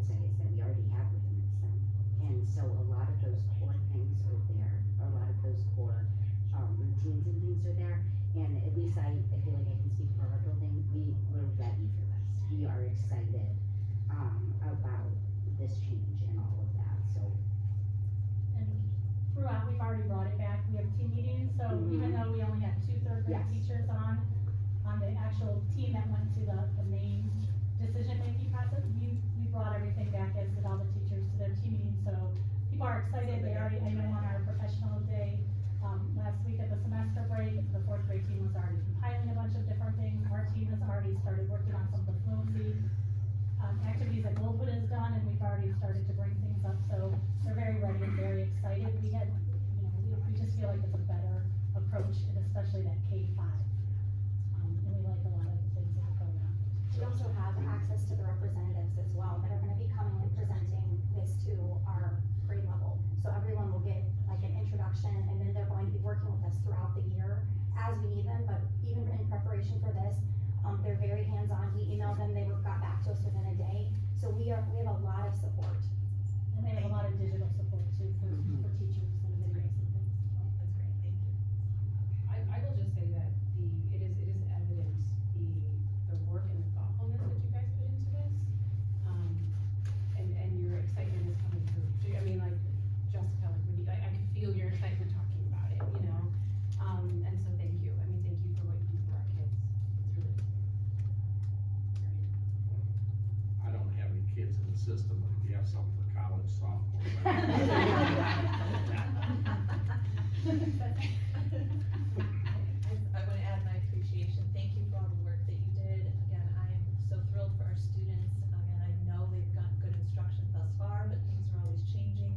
would say is that we already have within wisdom. And so a lot of those core things are there, a lot of those core routines and things are there. And at least I feel like I can speak for our building, we're ready for this. We are excited about this change and all of that, so. And throughout, we've already brought it back. We have team meetings, so even though we only have 2 third grade Yes. teachers on the actual team that went to the main decision-making process, we brought everything back, as did all the teachers, to their team meetings, so people are excited. They already, I know on our professional day, last week at the semester break, the 4th grade team was already compiling a bunch of different things. Our team has already started working on some of the fluency activities that Goldwood has done, and we've already started to bring things up, so they're very ready and very excited. We had, we just feel like it's a better approach, and especially that K-5. And we like a lot of the things that are going on. We also have access to the representatives as well that are gonna be coming and presenting this to our grade level. So everyone will get like an introduction, and then they're going to be working with us throughout the year as we need them, but even in preparation for this, they're very hands-on. We emailed them, they got back to us within a day. So we have a lot of support. And they have a lot of digital support too for teachers and videos and things. That's great, thank you. I will just say that it is evident, the work and the thoughtfulness that you guys put into this, and your excitement is coming through. So, I mean, like, Jessica, like, when I could feel your excitement talking about it, and so thank you. I mean, thank you for what you do for our kids. It's really great. I don't have any kids in the system, but if you have something for college sophomore. I want to add my appreciation. Thank you for all the work that you did. Again, I am so thrilled for our students. Again, I know they've got good instruction thus far, but things are always changing.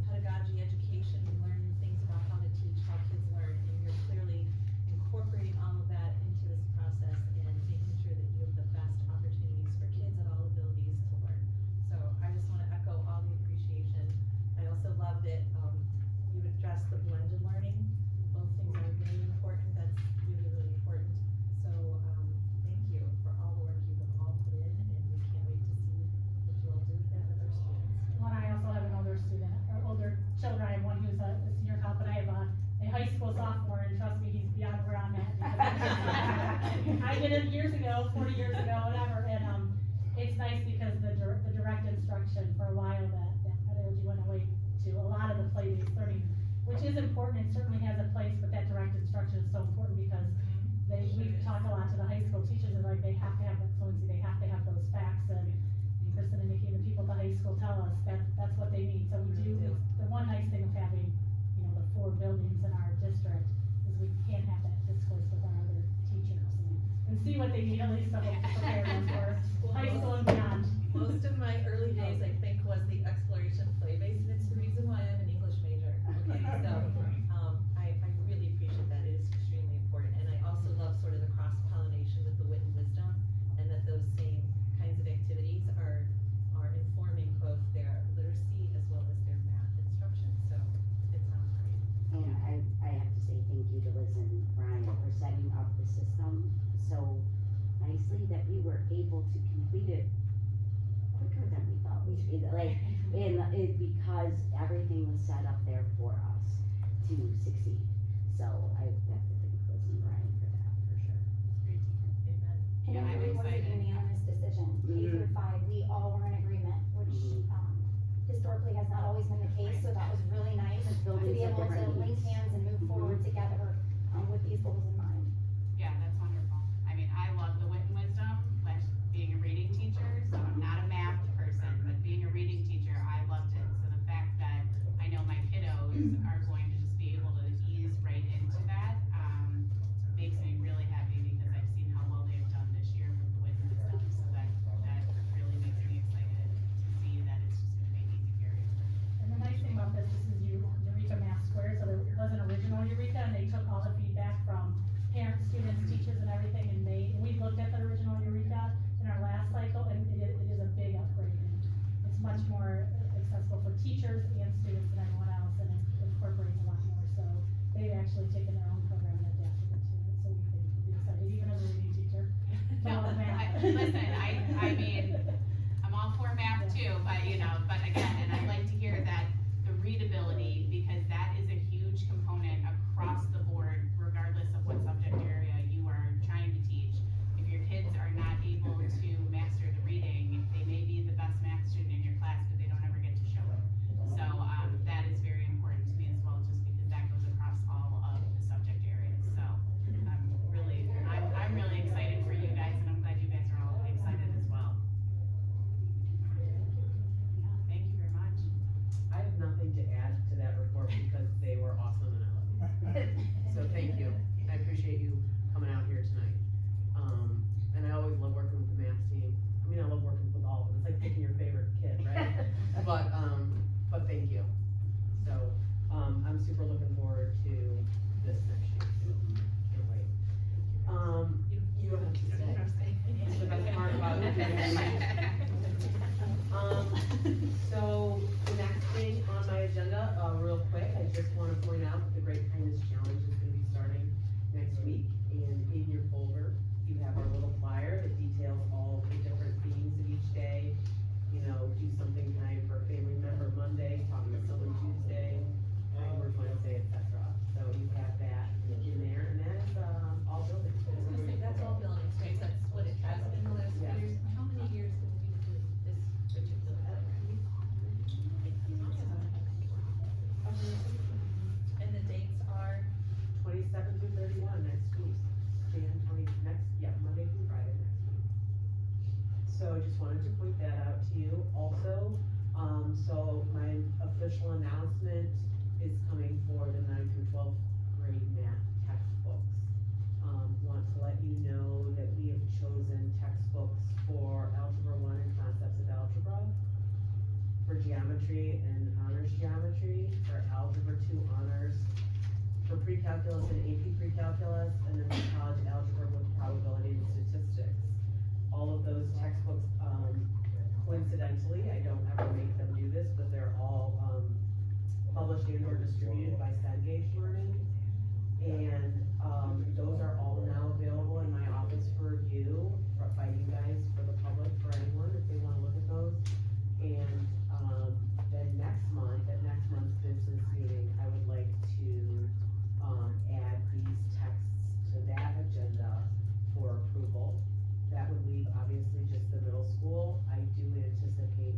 Pedagogy, education, we learn things about how to teach, how kids learn, and you're clearly incorporating all of that into this process and making sure that you have the best opportunities for kids at all abilities to learn. So I just want to echo all the appreciation. I also love that you addressed the blended learning. Both things are really important. That's really, really important. So thank you for all the work you have all put in, and we can't wait to see what you all do with that with our students. Well, I also have an older student, or older children. I have one who's a senior cop, but I have a high school sophomore, and trust me, he's beyond where I'm at. I did it years ago, 40 years ago, whatever, and it's nice because the direct instruction for a while that pedagogy went away to a lot of the play-based learning, which is important and certainly has a place, but that direct instruction is so important because we've talked a lot to the high school teachers, and like they have to have that fluency, they have to have those facts, and Kristen and Nikki and the people at the high school tell us that that's what they need. So we do, the one nice thing of having, the 4 buildings in our district is we can have that discourse with our other teachers and see what they need, at least to help prepare them for high school and beyond. Most of my early days, I think, was the exploration of play-based, and it's the reason why I'm an English major. Okay, so I really appreciate that. It is extremely important, and I also love sort of the cross-pollination with the wit and wisdom, and that those same kinds of activities are informing both their literacy as well as their math instruction. So it sounds great. And I have to say thank you to Liz and Brian for setting up the system so nicely that we were able to complete it quicker than we thought we should, because everything was set up there for us to succeed. So I have to thank Liz and Brian for that, for sure. Great to hear. Amen. And Yeah, it I'm really was a excited. unanimous decision, K through 5, we all were in agreement, which historically has not always been the case, so that was really nice Because to buildings be have able to different link needs. hands and move forward together with these goals in mind. Yeah, that's wonderful. I mean, I love the wit and wisdom, like being a reading teacher, so I'm not a math person, but being a reading teacher, I loved it. So the fact that I know my kiddos are going to just be able to ease right into that, makes me really happy because I've seen how well they've done this year with the wit and wisdom, so that really makes me excited to see that it's just gonna make easy periods. And the nice thing about this is Eureka Math Square, so there was an original Eureka, and they took all the feedback from parents, students, teachers, and everything, and we looked at the original Eureka in our last cycle, and it is a big upgrade. And it's much more accessible for teachers and students and everyone else, and it incorporates a lot more, so they've actually taken their own program and adapted it to it, so we think we'll be excited, even as a reading teacher. to No, love math. listen, I mean, I'm all for math too, but but again, and I'd like to hear that the readability, because that is a huge component across the board, regardless of what subject area you are trying to teach. If your kids are not able to master the reading, they may be the best math student in your class, but they don't ever get to show it. So, that is very important to me as well, just because that goes across all of the subject areas. So, I'm really excited for you guys, and I'm glad you guys are all excited as well. Yeah, thank you very much. I have nothing to add to that report because they were awesome and I love you. So thank you. I appreciate you coming out here tonight. And I always love working with the math team. I mean, I love working with all of them. It's like picking your favorite kid, right? But thank you. So, I'm super looking forward to this next year too. Can't wait. You don't have to stay. That's the best part about it. So the next thing on my agenda, real quick, I just wanna point out that the Great Kindness Challenge is gonna be starting next week. And in your folder, you have our little flyer that details all the different themes of each day. Do something kind for a family member Monday, talk to someone Tuesday, homework Wednesday, et cetera. So you have that in there, and that is, all buildings. I was gonna say, that's all buildings, right, that's what it has been the last few Yeah. years. How many years have we been doing this particular program? And the dates are, 27 through 31 next week. Monday through Friday next week. So I just wanted to point that out to you. Also, so my official announcement is coming for the 9th through 12th grade math textbooks. Want to let you know that we have chosen textbooks for Algebra 1 and Concepts of Algebra, for Geometry and Honors Geometry, for Algebra 2 Honors, for Pre-Calculus and AP Pre-Calculus, and then for College Algebra with Probability and Statistics. All of those textbooks, coincidentally, I don't ever make them do this, but they're all, published and or distributed by Cengage Learning. And, those are all now available in my office for review, by you guys, for the public, for anyone, if they wanna look at those. And, then next month, at next month's business meeting, I would like to, add these texts to that agenda for approval. That would leave obviously just the middle school. I do anticipate,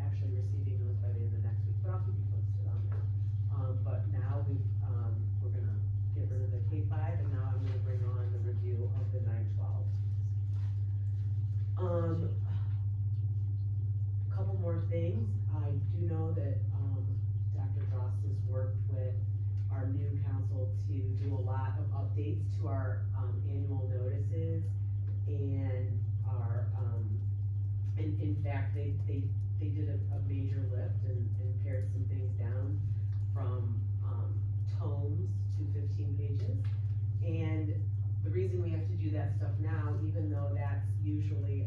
actually receiving those by the end of next week, but I'll keep you posted on that. But now we're gonna get rid of the K-5, and now I'm gonna bring on the review of the 9-12. Couple more things. I do know that, Dr. Drost has worked with our new council to do a lot of updates to our, annual notices and our, in fact, they did a major lift and pared some things down from, tomes to 15 pages. And the reason we have to do that stuff now, even though that's usually,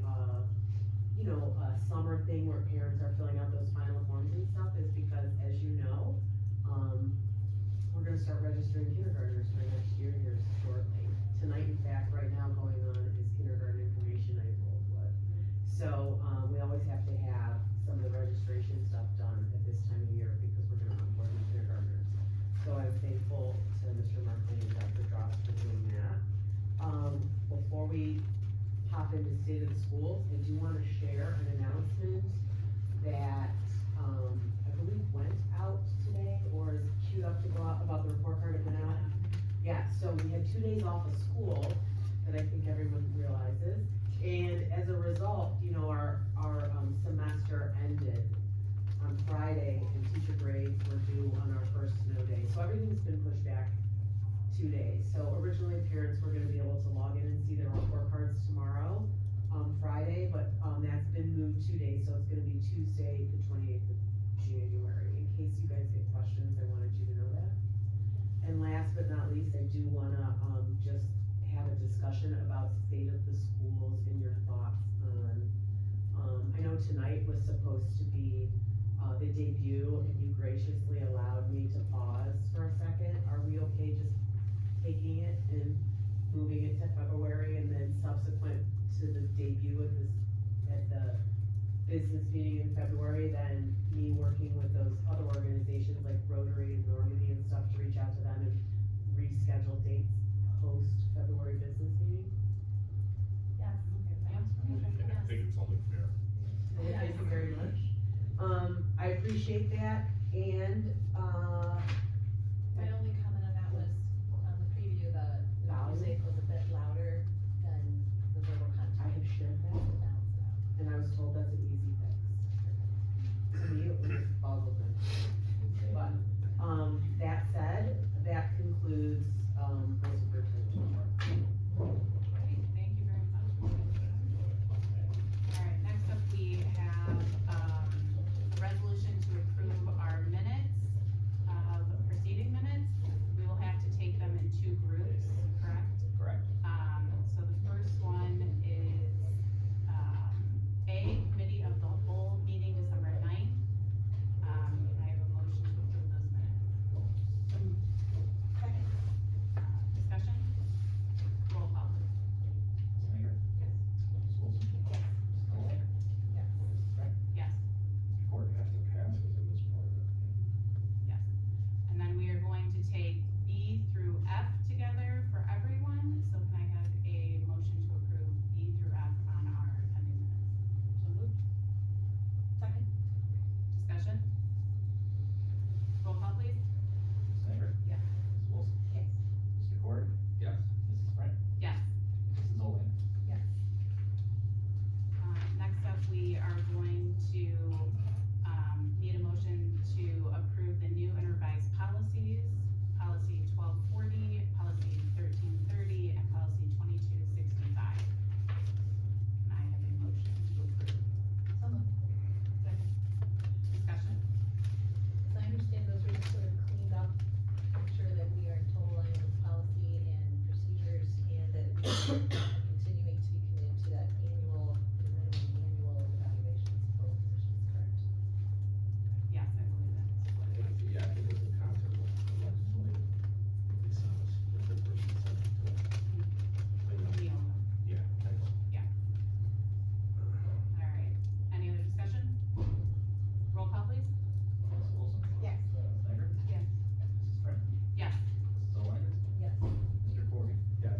a summer thing where parents are filling out those final forms and stuff, is because, as you know, we're gonna start registering kindergartners for next year here shortly. Tonight, in fact, right now going on is kindergarten information night at Rosewood. So, we always have to have some of the registration stuff done at this time of year because we're gonna onboard new kindergartners. So I'm thankful to Mr. Markley and Dr. Drost for doing that. Before we hop into State of the Schools, I do wanna share an announcement that, I believe went out today, or is queued up to go out, about the report card that went out. Yeah, so we had 2 days off of school, that I think everyone realizes, and as a result, our semester ended on Friday, and teacher grades were due on our first snow day, so everything's been pushed back 2 days. So originally, parents were gonna be able to log in and see their report cards tomorrow, Friday, but, that's been moved 2 days, so it's gonna be Tuesday, the 28th of January. In case you guys get questions, I wanted you to know that. And last but not least, I do wanna, just have a discussion about State of the Schools and your thoughts on, I know tonight was supposed to be, the debut, and you graciously allowed me to pause for a second. Are we okay just taking it and moving it to business meeting in February, then me working with those other organizations like Rotary and Normandy and stuff to reach out to them and reschedule dates post-February business meeting. Yes. I think it's only fair. Thank you very much. I appreciate that, and, My only comment on that was, on the preview, the Volume? music was a bit louder than the verbal content. I have shared that, To balance it out. and I was told that's an easy fix. To me, it was boggled me. But, that said, that concludes, my superintendent report. Great, thank you very much. All right, next up, we have, a resolution to approve our minutes, proceeding minutes. We will have to take them in two groups, correct? Correct. So the first one is, A, committee of the whole meeting December 9th. Can I have a motion to approve those minutes? Discussion? Roll call, please. Snyder? Yes. Mrs. Wilson? Yes. Mrs. Nolan? Yes. Mrs. Frank? Yes. Mr. Gordon? Have to pass it in this part of it. Yes. And then we are going to take B through F together for everyone, so can I have a motion to approve B through F on our pending minutes? So moved. Second. Discussion? Roll call, please. Mrs. Snyder? Yes. Mrs. Wilson? Yes. Mr. Gordon? Yes. Mrs. Frank? Yes. Mrs. Nolan? Yes. Next up, we are going to, need a motion to approve the new and revised policies, policy 1240, policy 1330, and policy 2265. Can I have a motion to approve? So moved. Second. Discussion? As I understand, those are just sort of cleaned up, make sure that we are in total line with policy and procedures, and that we are continuing to be committed to that annual, the minimum annual evaluations for all positions, correct? Yes, I believe that is what it is. Yeah, I think it's the content of the legislative, it sounds, if the person said it to us. We all know. Yeah, thanks. All right, any other discussion? Roll call, please. Mrs. Wilson? Yes. Mrs. Snyder? Yes. Mrs. Frank? Yes. Mrs. Nolan? Yes. Mr. Gordon? Yes.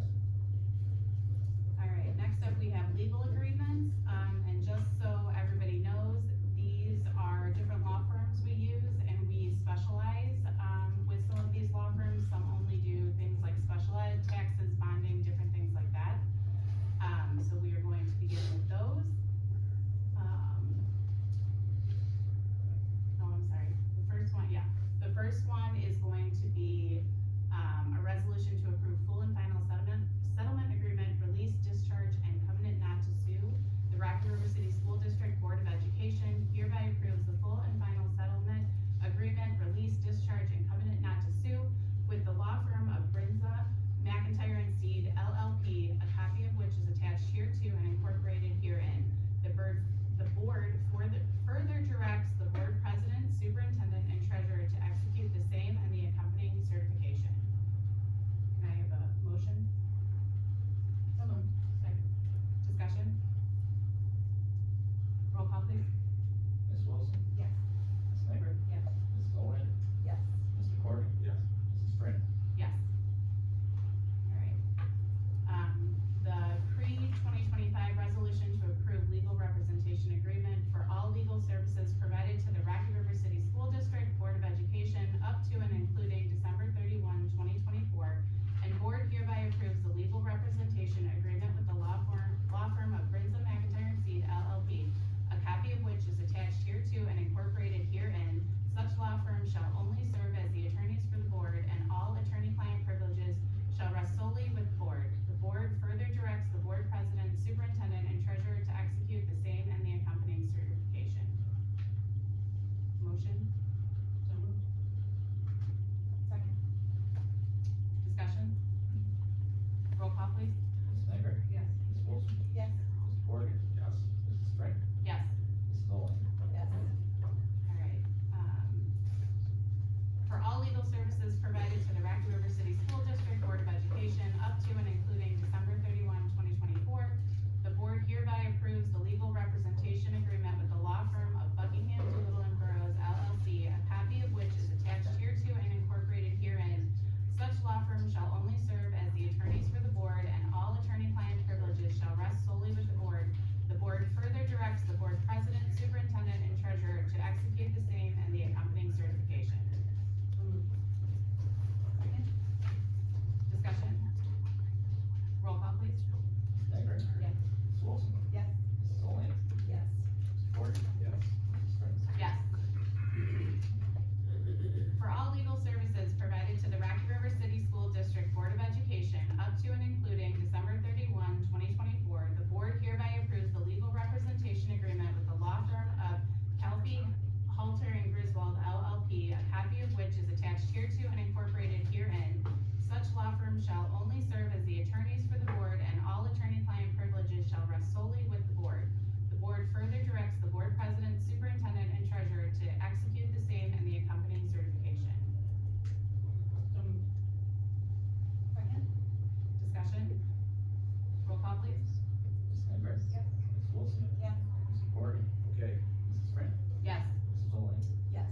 please. Ms. Snyder? Yes. Ms. Wilson? Yes. Mr. Corrigan? Okay. Mrs. Frank? Yes. Mrs. O'Lane? Yes.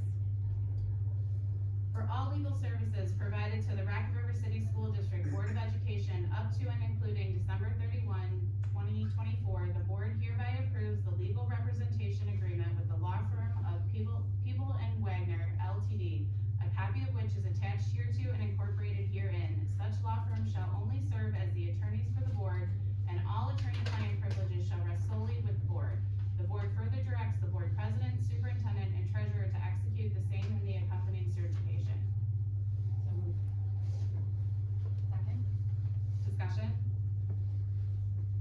For all legal services provided to the Rocky River City School District Board of Education up to and including December 31, 2024, the board hereby approves the legal representation agreement with the law firm of People and Wagner LTD, a copy of which is attached hereto and incorporated herein. Such law firm shall only serve as the attorneys for the board, and all attorney-client privileges shall rest solely with the board. The board further directs the board president, superintendent, and treasurer to execute the same in the accompanying certification. So moved. Second. Discussion?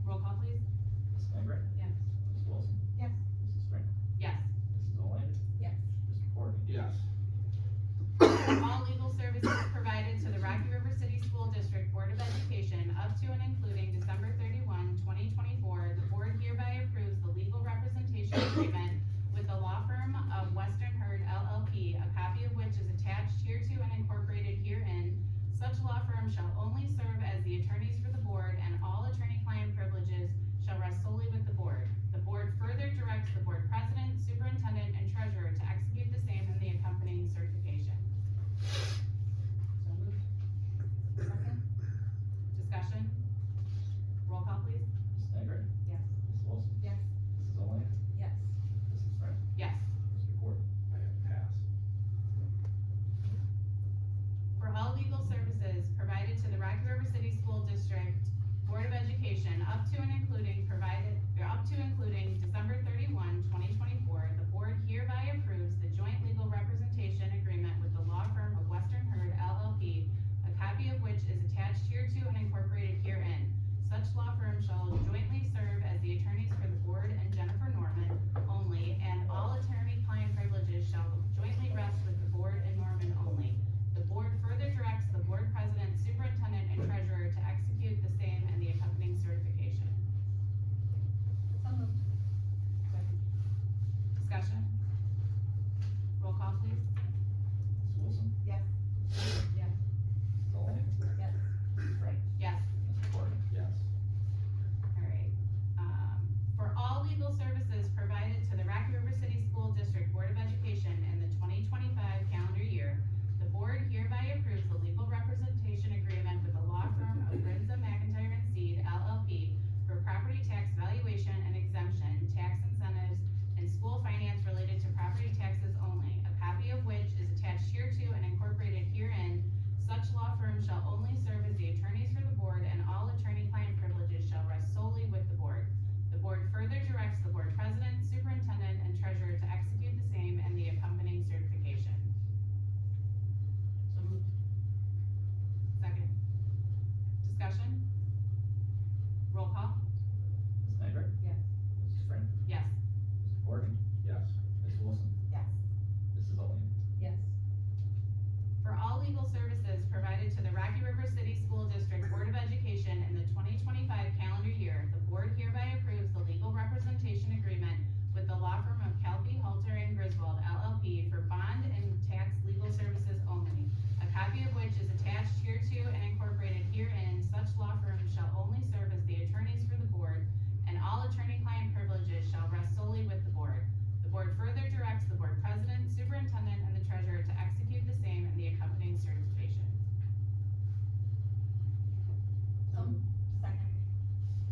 Roll call, please. Ms. Snyder? Yes. Ms. Wilson? Yes. Mrs. Frank? Yes. Mrs. O'Lane? Yes. Mr. Corrigan? Yes. All legal services provided to the Rocky River City School District Board of Education up to and including December 31, 2024, the board hereby approves the legal representation agreement with the law firm of Western Herd LLP, a copy of which is attached hereto and incorporated herein. Such law firm shall only serve as the attorneys for the board, and all attorney-client privileges shall rest solely with the board. The board further directs the board president, superintendent, and treasurer to execute the same in the accompanying certification. So moved. Second. Discussion? Roll call, please. Ms. Snyder? Yes. Ms. Wilson? Yes. Mrs. O'Lane? Yes. Mrs. Frank? Yes. Mr. Corrigan? I have passed. For all legal services provided to the Rocky River City School District Board of Education up to and including December 31, 2024, the board hereby approves the joint legal representation agreement with the law firm of Western Herd LLP, a copy of which is attached hereto and incorporated herein. Such law firm shall jointly serve as the attorneys for the board and Jennifer Norman only, and all attorney-client privileges shall jointly rest with the board and Norman only. The board further directs the board president, superintendent, and treasurer to execute the same and the accompanying certification. So moved. Second. Discussion? Roll call, please. Ms. Wilson? Yes. Yes. Mrs. O'Lane? Yes. Mrs. Frank? Yes. Mr. Corrigan? Yes. Alright, for all legal services provided to the Rocky River City School District Board of Education in the 2025 calendar year, the board hereby approves the legal representation agreement with the law firm of Grinza McIntyre and Seed LLP for property tax valuation and exemption, tax incentives, and school finance related to property taxes only, a copy of which is attached hereto and incorporated herein. Such law firm shall only serve as the attorneys for the board, and all attorney-client privileges shall rest solely with the board. The board further directs the board president, superintendent, and treasurer to execute the same and the accompanying certification. So moved. Second. Discussion? Roll call? Ms. Snyder? Yes. Mrs. Frank? Yes. Mr. Corrigan? Yes. Ms. Wilson? Yes. Mrs. O'Lane? Yes. For all legal services provided to the Rocky River City School District Board of Education in the 2025 calendar year, the board hereby approves the legal representation agreement with the law firm of Calpe, Halter, and Griswold LLP for bond and tax legal services only, a copy of which is attached hereto and incorporated herein. Such law firm shall only serve as the attorneys for the board, and all attorney-client privileges shall rest solely with the board. The board further directs the board president, superintendent, and the treasurer to execute the same and the accompanying certification. Second.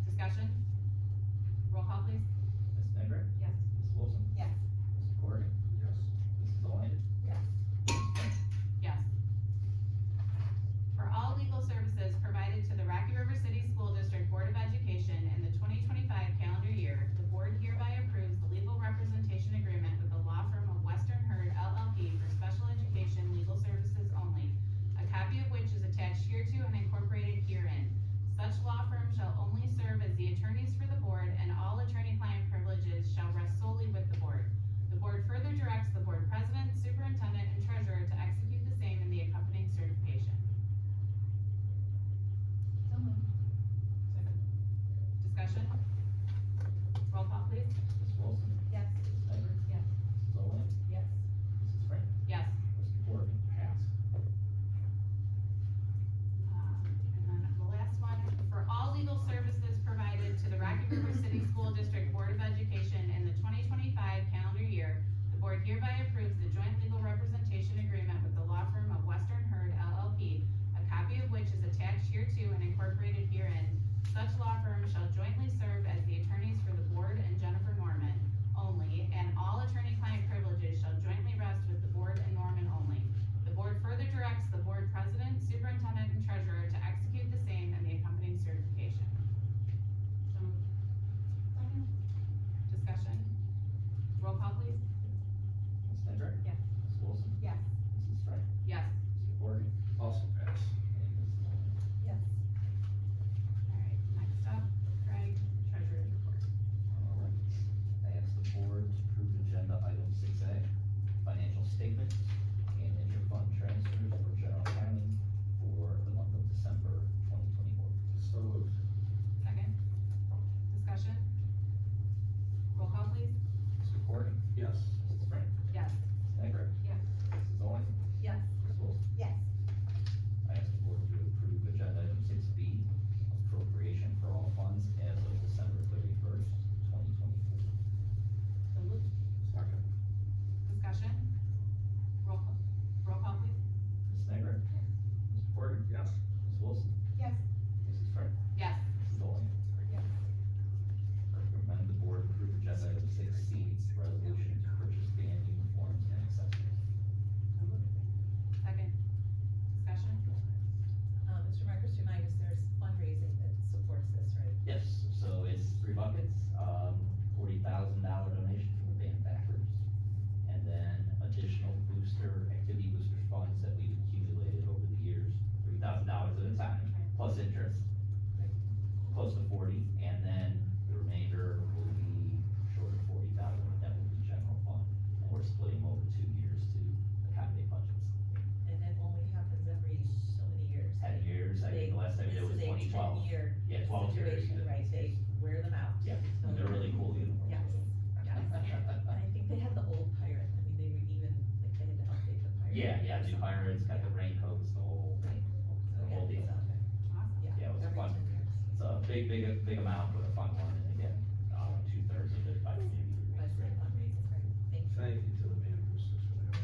Discussion? Roll call, please. Ms. Snyder? Yes. Ms. Wilson? Yes. Mr. Corrigan? Yes. Mrs. O'Lane? Yes. Mrs. Frank? Yes. For all legal services provided to the Rocky River City School District Board of Education in the 2025 calendar year, the board hereby approves the legal representation agreement with the law firm of Western Herd LLP for special education legal services only, a copy of which is attached hereto and incorporated herein. Such law firm shall only serve as the attorneys for the board, and all attorney-client privileges shall rest solely with the board. The board further directs the board president, superintendent, and treasurer to execute the same in the accompanying certification. So moved. Second. Discussion? Roll call, please. Ms. Wilson? Yes. Ms. Snyder? Yes. Mrs. O'Lane? Yes. Mrs. Frank? Yes. Mr. Corrigan? Passed. And then the last one, for all legal services provided to firm shall jointly serve as the attorneys for the board and Jennifer Norman only, and all attorney-client privileges shall jointly rest with the board and Norman only. The board further directs the board president, superintendent, and treasurer to execute the same and the accompanying certification. So moved. Second. Discussion. Roll call, please. Ms. Snyder? Yes. Ms. Wilson? Yes. Mrs. Frank? Yes. Mr. Gordon? Also pass. And Ms. Nolan? Yes. Alright, next up, Craig, treasurer's report. All right. I ask the board to approve agenda item 6A, financial statements and interfund transfers for general accounting for the month of December 2024. So moved. Second. Discussion. Roll call, please. Mr. Gordon? Yes. Mrs. Frank? Yes. Ms. Snyder? Yes. Mrs. Owen? Yes. Ms. Wilson? Yes. I ask the board to approve agenda item 6B, appropriation for all funds as of December 31st, 2024. So moved. Second. Discussion. Roll call, please. Ms. Snyder? Mr. Gordon? Yes. Ms. Wilson? Yes. Mrs. Frank? Yes. Mrs. Owen? Yes. I recommend the board approve agenda item 6C, resolution to purchase band uniforms and accessories. So moved. Second. Discussion. Mr. Marcus, remind us, there's fundraising that supports this, right? Yes, so it's 3 buckets, $40,000 donation from the band backers. And then additional activity booster funds that we've accumulated over the years, $3,000 at a time, plus interest, close to 40, and then the remainder will be short of 40,000, that will be general fund. And we're splitting over 2 years to accommodate budgets. And that only happens every so many years. 10 years, I think the last time we did was 2012. This is a 10-year Yeah, 12 years. situation, right? They wear them out. Yeah, and they're really cool uniforms. Yes, yes. And I think they had the old pirate, I mean, they were even, like, they had to update the pirate. Yeah, the pirates, got the raincoats, the whole, Right. the whole deal. Awesome. Yeah, it was every fun. 10 years. It's a big amount, but a fun one, and again, 2/3 of it by community. That's great fundraising, right? Thank you. Thank you to the band boosters for that.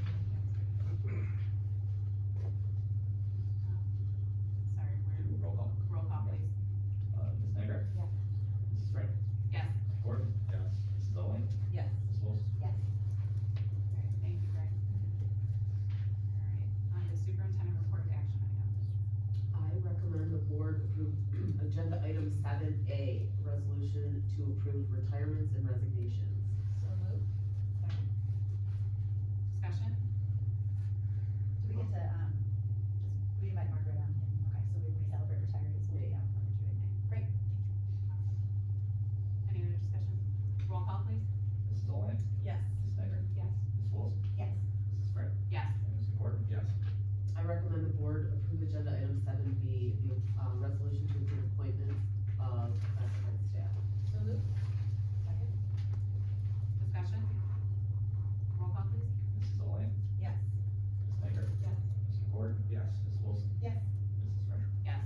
Sorry, Do roll call. roll call, please. Ms. Snyder? Yes. Mrs. Frank? Yes. Mr. Gordon? Yes. Mrs. Owen? Yes. Ms. Wilson? Yes. Alright, thank you, Greg. Alright, on to superintendent report action items. I recommend the board approve agenda item 7A, resolution to approve retirements and resignations. So moved. Second. Discussion. Do we get to, we invite Margaret on, okay, so we celebrate retirees, we'll be on Great. Any other discussion? Roll call, please. Mrs. Owen? Yes. Ms. Snyder? Yes. Ms. Wilson? Yes. Mrs. Frank? Yes. And Mr. Gordon? Yes. I recommend the board approve agenda item 7B, the resolution to approve appointments of classified staff. So moved. Second. Discussion. Roll call, please. Mrs. Owen? Yes. Ms. Snyder? Yes. Mr. Gordon? Yes. Ms. Wilson? Yes. Mrs. Frank? Yes.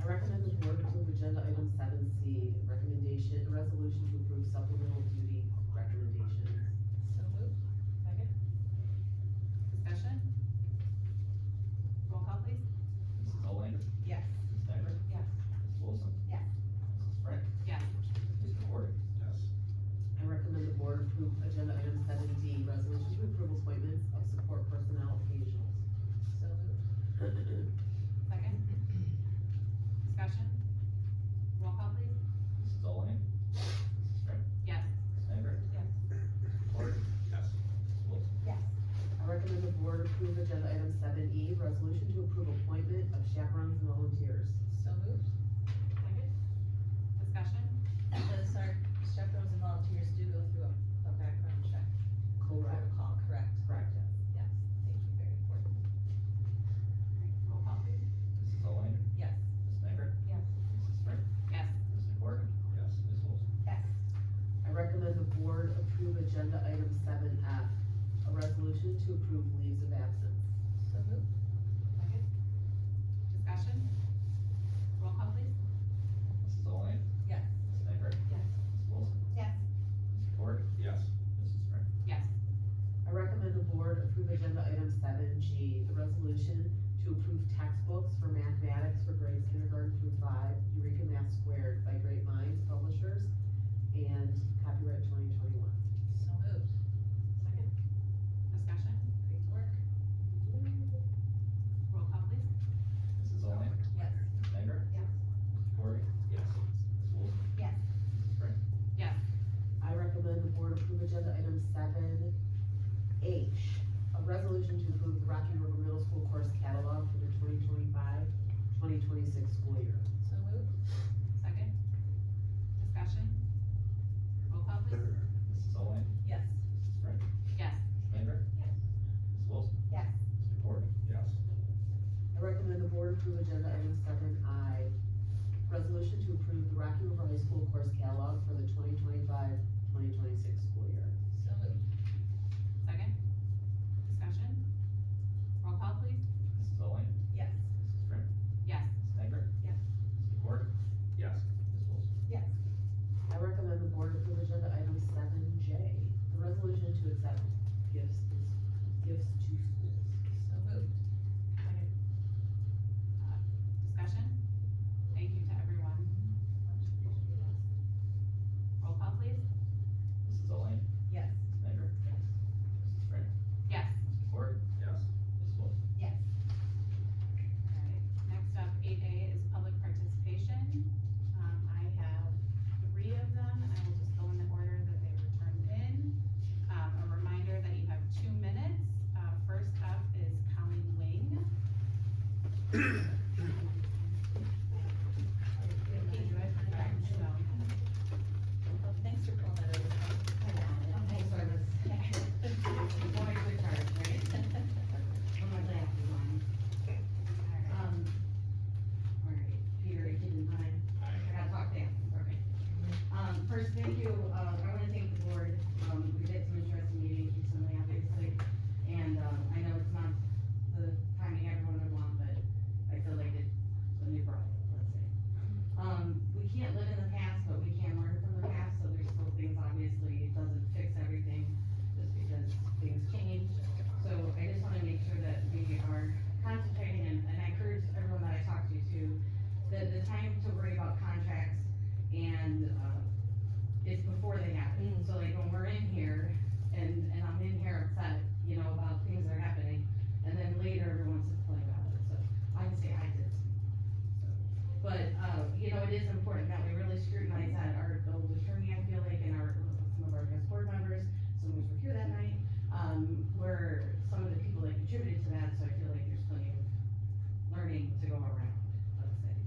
I recommend the board approve agenda item 7C, a resolution to approve supplemental duty recommendations. So moved. Second. Discussion. Roll call, please. Mrs. Owen? Yes. Ms. Snyder? Yes. Ms. Wilson? Yes. Mrs. Frank? Yes. Mr. Gordon? Yes. I recommend the board approve agenda item 7D, resolution to approve appointments of support personnel occasionals. So moved. Second. Discussion. Roll call, please. Mrs. Owen? Mrs. Frank? Yes. Ms. Snyder? Yes. Mr. Gordon? Yes. Ms. Wilson? Yes. I recommend the board approve agenda item 7E, resolution to approve appointment of chaperones and volunteers. So moved. Second. Discussion. Does our chaperones and volunteers do go through a background check? Protocol, correct? Correct. Yes, thank you, very important. Alright, roll call, please. Mrs. Owen? Yes. Ms. Snyder? Yes. Mrs. Frank? Yes. Mr. Gordon? Yes. Ms. Wilson? Yes. I recommend the board approve agenda item 7F, a resolution to approve leaves of absence. So moved. Second. Discussion. Roll call, please. Mrs. Owen? Yes. Ms. Snyder? Yes. Ms. Wilson? Yes. Mr. Gordon? Yes. Mrs. Frank? Yes. I recommend the board approve agenda item 7G, the resolution to approve textbooks for mathematics for grades kindergarten through 5, Eureka Math Squared by Great Minds, 7H, a resolution to approve the Rocky River Middle School course catalog for the 2025-2026 school year. So moved. Second. Discussion? Roll call please. Mrs. Owen, Yes. Mrs. Frank, Yes. Mrs. Manger, Yes. Mrs. Wilson, Yes. Mr. Gordon. Yes. I recommend the board approve agenda item 7I, resolution to approve the Rocky River High School course catalog for the 2025-2026 school year. So moved. Second. Discussion? Roll call please. Mrs. Owen, Yes. Mrs. Frank, Yes. Mrs. Manger. Yes. Mr. Gordon, Yes. Mrs. Wilson. Yes. I recommend the board approve agenda item 7J, the resolution to accept gifts to schools. So moved. Second. Discussion? Thank you to everyone. Much appreciated. Roll call please. Mrs. Owen, Yes. Mrs. Manger. Yes. Mrs. Frank, Yes. Mr. Gordon, Yes. Mrs. Wilson. Yes. Alright, next up, 8A is public participation. I have 3 of them, and I will just go in the order that they were turned in. A reminder that you have 2 minutes. First up is Colleen Wing. Thanks for pulling that over. Alright, Peter, you didn't mind, I gotta talk fast, okay. First, thank you, I wanna thank the board, we did some interesting meetings recently, obviously, and, I know it's not the timing everyone would want, but I feel like it's a new bride, let's say. We can't live in the past, but we can learn from the past, so there's still things, obviously, it doesn't fix everything, just because things change. So I just wanna make sure that we are concentrating, and I encourage everyone that I talk to the time to worry about contracts and, it's before they happen. So like when we're in here, and I'm in here upset, you know, about things that are happening, and then later everyone's to complain about it, so I can say I did. But, you know, it is important that we really scrutinize that, our old attorney, I feel like, and some of our guest board members, some of us were here that night, were some of the people that contributed to that, so I feel like there's plenty of learning to go around, let's say.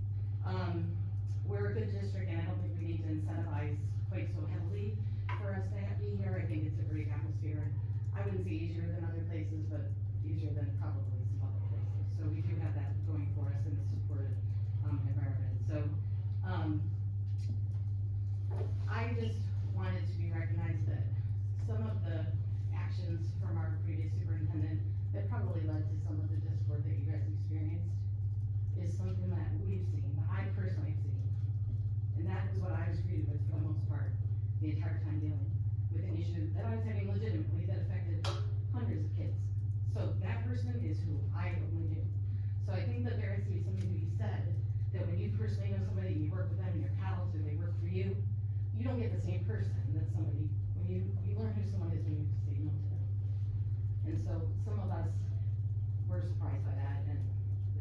We're a good district, and I don't think we need to incentivize quite so heavily for us to be here. I think it's a great atmosphere. I wouldn't say easier than other places, but easier than probably some other places. So we do have that going for us in a supportive, environment. So, I just wanted to be recognized that some of the actions from our previous superintendent that probably led to some of the discord that you guys experienced is something that we've seen, that I personally have seen. And that is what I was greeted with for the most part, the entire time dealing with an issue that I was having legitimately that affected hundreds of kids. So that person is who I only knew. So I think that there has to be something to be said, that when you personally know somebody, and you work with them, and you're pals, or they work for you, you don't get the same person that somebody, when you learn who someone is when you say no to them. And so some of us were surprised by that, and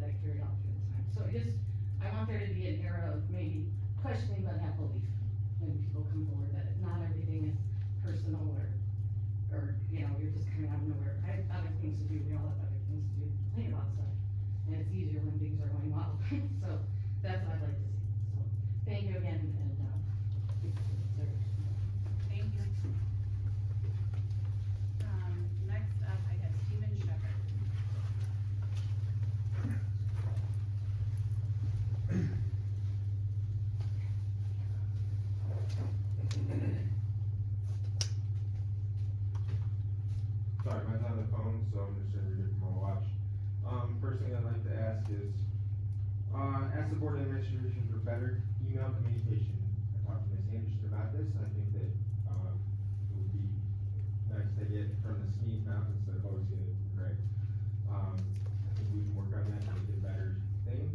that carried on through the time. So I want there to be an era of maybe questioning but have belief when people come forward, that not everything is personal or, you know, you're just coming out of nowhere. I have other things to do, we all have other things to do, plenty of stuff. And it's easier when things are going well, so that's what I'd like to see, so, thank you again, and, Thank you. Next up, I have Stephen Shepherd. Sorry, mine's on the phone, so I'm just gonna read it from my watch. First thing I'd like to ask is, ask the board administration for better email communication. I talked to Ms. Anderson about this, and I think that, it would be nice to get from the Sneed Mountains instead of always getting it from Greg. I think we can work on that to make it a better thing.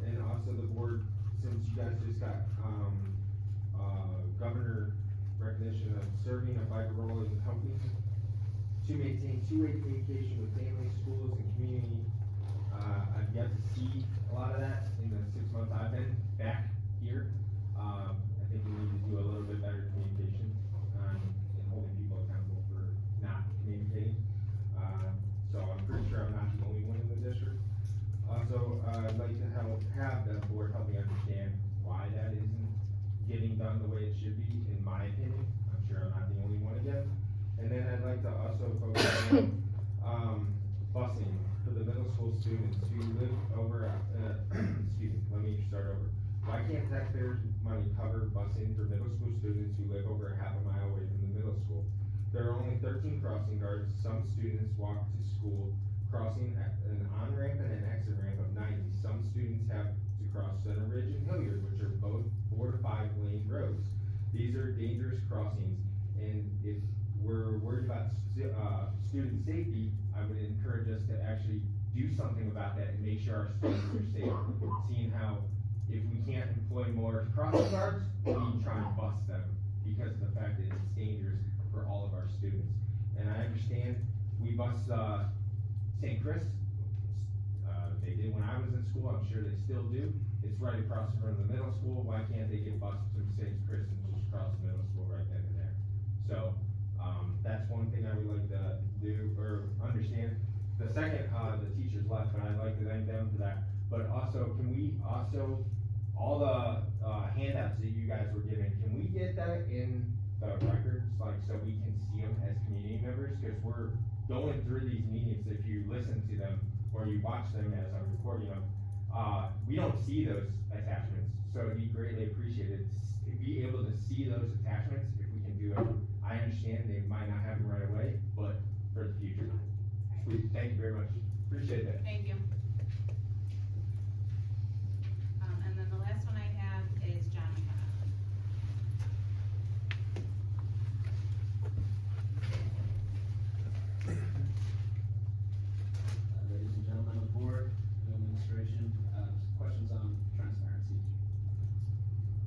And also the board, since you guys just got, governor recognition of serving a vital role in helping to maintain two-way communication with families, schools, and community. I've yet to see a lot of that in the 6 months I've been back here. I think we need to do a little bit better communication, and holding people accountable for should be, in my opinion. I'm sure I'm not the only one again. And then I'd like to also focus on, busing for the middle school students who live over, excuse me, let me start over. Why can't taxpayers' money cover busing for middle school students who live over half a mile away from the middle school? There are only 13 crossing guards. Some students walk to school crossing an on-ramp and an exit ramp of 90. Some students have to cross Center Ridge and Hilliard, which are both 4 to 5 lane roads. These are dangerous crossings, and if we're worried about student safety, I would encourage us to actually do something about that and make sure our students are safe. Seeing how if we can't employ more crossing guards, we try and bus them because of the fact that it's dangerous for all of our students. And I understand we bus St. Chris. They did when I was in school. I'm sure they still do. It's right across from the middle school. Why can't they get bused to St. Chris and just cross the middle school right then and there? So that's one thing I would like to do or understand. The second, the teachers left, but I'd like to thank them for that. But also, can we also, all the handouts that you guys were giving, can we get that in the records, like, so we can see them as community members? Because we're going through these meetings, if you listen to them, or you watch them as I'm recording them, we don't see those attachments. So it'd be greatly appreciated to be able to see those attachments if we can do it. I understand they might not happen right away, but for the future. Sweet, thank you very much. Appreciate that. Thank you. And then the last one I have is John McKenna. Ladies and gentlemen of the board, the administration, questions on transparency.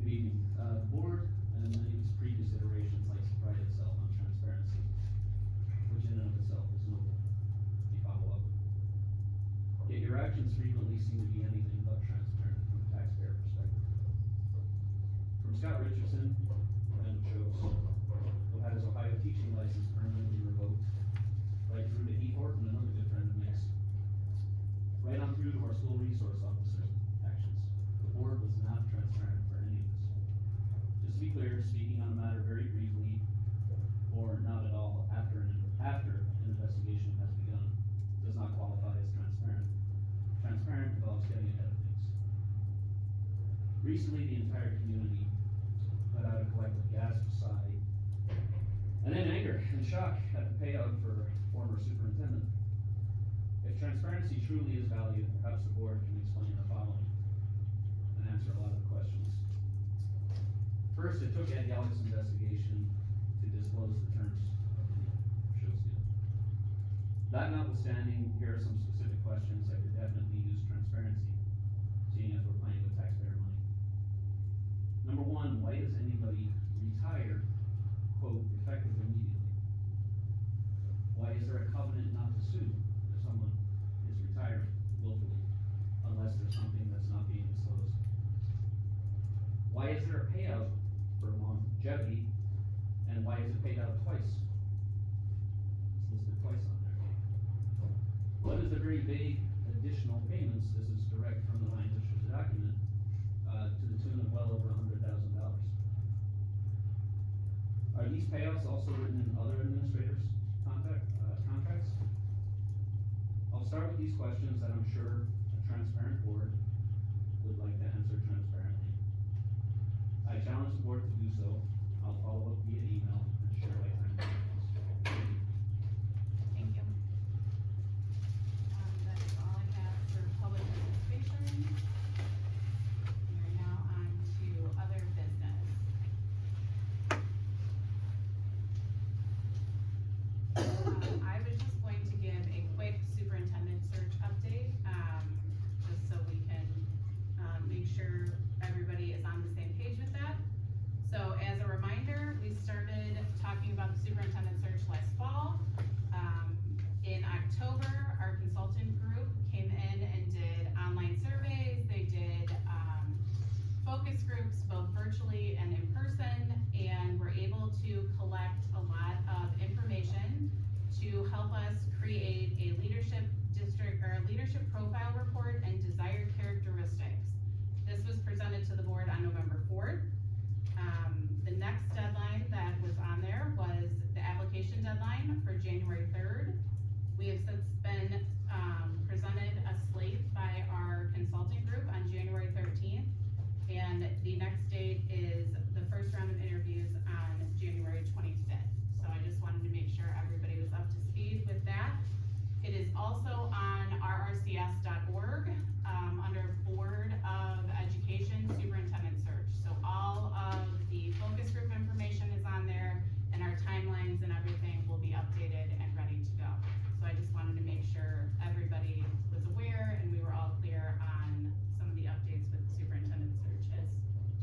Good evening. The board and many of its previous iterations likes to pride itself on transparency, which in and of itself is noble. You follow up. Yet your actions frequently seem to be anything but transparent from a taxpayer perspective. From Scott Richardson, friend of Shows, who had his Ohio teaching license permanently revoked, right through to E. Horton, another good friend of Nick's, right on through to our school resource officer actions. The board was not transparent for any of this. Just to be clear, speaking on a matter very briefly, or not at all, after an investigation has begun, does not qualify as transparent. Transparent involves getting ahead of things. Recently, the entire community let out a collective gasp, sigh, and then anger and shock at the payout for former superintendent. If transparency truly is valued, perhaps the board can explain the following and answer a lot of the questions. First, it took Ed Gallick's investigation to disclose the terms of the Shows deal. That notwithstanding, here are some specific questions that could definitely use transparency, seeing as we're playing with taxpayer money. Number one, why does anybody retire, quote, effective immediately? Why is there a covenant not to sue if someone is retiring willfully, unless there's something that's not being disclosed? Why is there a payout for longevity, and why is it paid out twice? It's listed twice on there. What is the very vague additional payments, this is direct from the language of the document, to the tune of well over $100,000? Are these payouts also written in other administrators' contracts? I'll start with these questions that I'm sure a transparent board would like to answer transparently. I challenge the board to do so. I'll follow up via email and share my time. Thank you. That is all I have for public participation. We are now on to other business. I was just going to give a quick superintendent search update, just so we can, make sure everybody is on the same page with that. So as a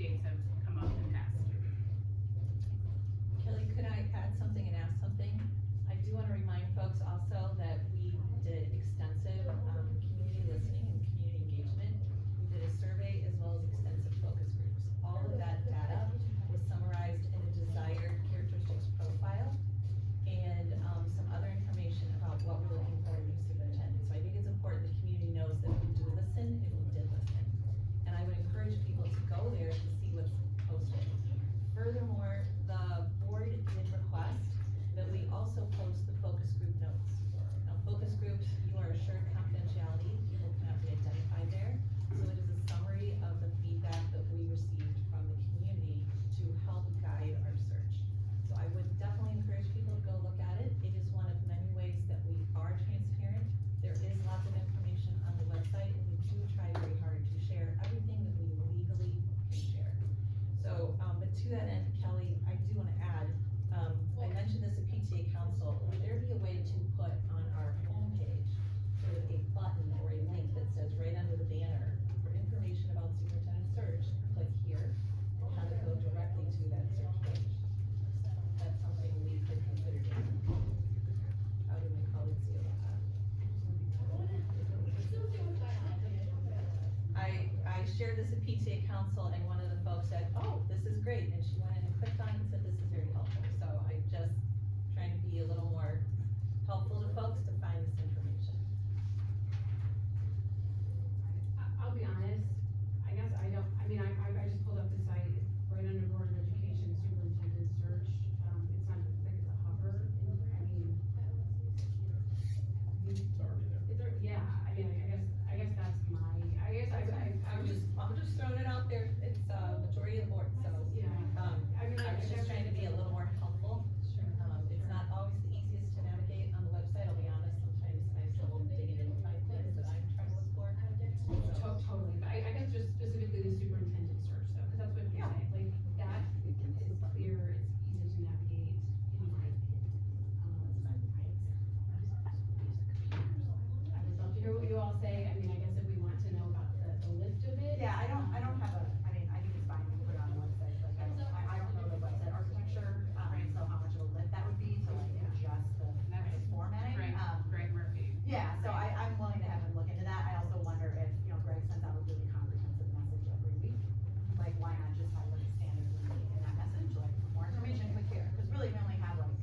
updates have come up and passed. Kelly, could I add something and ask something? I do wanna remind folks also that we did extensive, community listening and community engagement. We did a survey as well as extensive focus groups. All of that data was summarized in a desired characteristics profile and, some other information about what we're looking for in new superintendent. So I think it's important the community knows that we do listen and we did listen. And I would encourage people to go there to see what's posted. Furthermore, the board did request that we also post the focus group notes. Now, focus groups, you are assured confidentiality, people cannot be identified there. So it is a summary of the feedback that we received from the community to help guide our search. So I would definitely encourage people to go look at it. It is one of many ways that we are transparent. There is lots of information on the website, and we do try very hard to share everything that we legally can share. So, but to that end, Kelly, I do wanna add, I mentioned this at PTA Council, would there be a way to put on our homepage sort of a button or a link that says right under the banner, for information about superintendent search, click here, and have it go directly to that search page? That's something we could consider doing. How do my colleagues feel about that? I shared this at PTA Council and one of the folks said, oh, this is great, and she went in and clicked on it and said, this is very helpful. So I just trying to be a little more helpful to folks to find this information. I'll be honest, I guess I don't, I mean, I just pulled up the site, it's right under Board of Education Superintendent Search. It's not like it's a hover, and I mean. It's already there. Is there, yeah, I mean, I guess that's my, I'm just throwing it out there, it's, majority of the board, so, yeah. I was just trying to be a little more helpful. Sure. It's not always the easiest to navigate on the website, I'll be honest, sometimes I struggle digging in to find things that I'm trying to look for. Totally, but I guess just specifically the superintendent search though, cause that's what you're saying, like, that is clear, it's easy to navigate, in my opinion. I would love to hear what you all say, I mean, I guess if we want to know about the lift of it. Yeah, I don't have a, I mean, I think it's fine to put it on the website, like, I don't know the website architecture, so how much of a lift that would be to like adjust the formatting. Greg Murphy. Yeah, so I'm willing to have him look into that. I also wonder if, Greg sends out a really comprehensive message every week. Like, why not just have like a standard link in that message, like, for more information, click here. Cause really, we only have like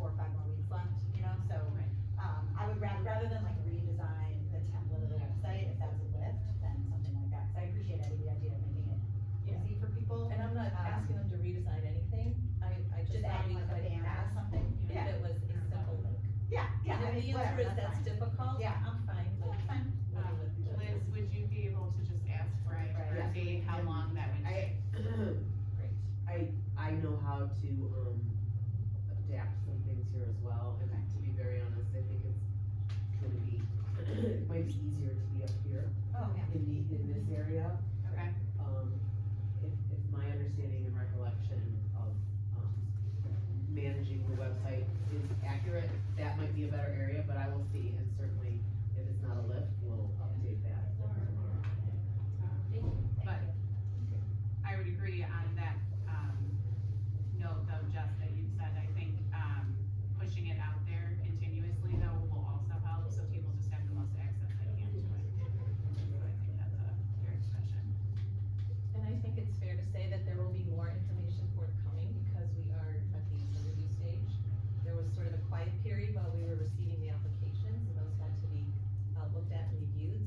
4 or 5 more weeks left, so, I would rather than like redesign the template of the website, if that's a lift, then something like that. Cause I appreciate the idea of making it easy for people. And I'm not asking them to redesign anything, I just Just thought adding we like a could banner or add something. if Yeah. it was a simple link. Yeah, And if the answer is that's difficult, Yeah. I'm fine with. That's fine. Liz, would you be able to just ask Brian for a date, how long that would take? Great. I know how to, adapt some things here as well, and to be very honest, I think it's gonna be, it might be easier to be up here Oh, yeah. in this area. Okay. If my understanding and recollection of, managing the website is accurate, that might be a better area, but I will see, and certainly, if it's not a lift, we'll update that. But I would agree on that, note though, Jess, that you said, I think, pushing it out there continuously though will also help, so people just have the most access they can to it. So I think that's a fair discussion. And I think it's fair to say that there will be more information forthcoming because we are at the interview stage. There was sort of a quiet period while we were receiving the applications, and those had to be looked at and reviewed.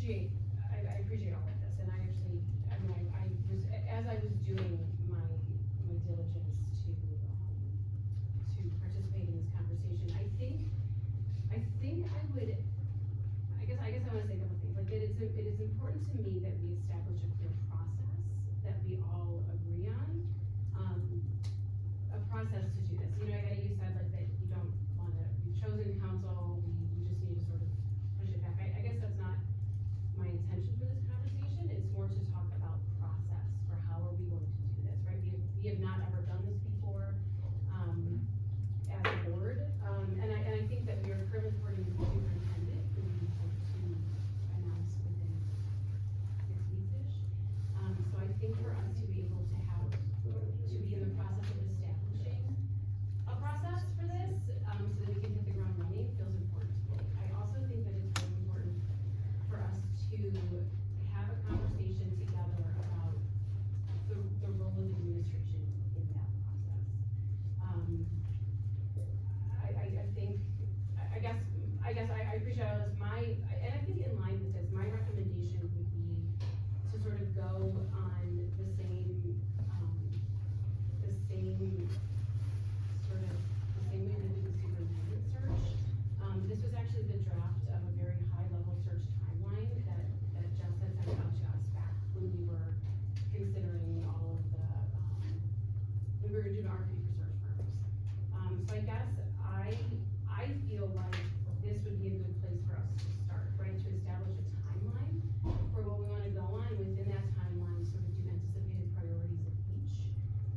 appreciate all of this, and I actually, I mean, I was, as I was doing my diligence to participate in this conversation, I think I would, I guess I wanna say a couple things, like, it is important to me that we establish a clear process that we all agree on, a process to do this, you know, you said like that you don't wanna, we've chosen council, we just need to sort of push it back, I guess that's not my intention for this conversation, it's more to talk about process, for how are we going to do this, right? We have not ever done this before, as a board, and I think that we are currently supporting the superintendent, who we hope to announce within 6 weeks-ish. So I think for us to be able to have, to be in the process of establishing a process for this, so that we can hit the ground running, feels important to me. I also think that it's really important for us to have a conversation together about the role of administration in that process. I appreciate all this, and I think in line with this, my recommendation would be to sort of go on the same way we did the superintendent search. This was actually the draft of a very high-level search timeline that Jess had sent out to us back when we were considering all of the, when we were doing RFP for search firms. So I guess I feel like this would be a good place for us to start, right, to establish a timeline for what we wanna go on, within that timeline, sort of do anticipated priorities of each.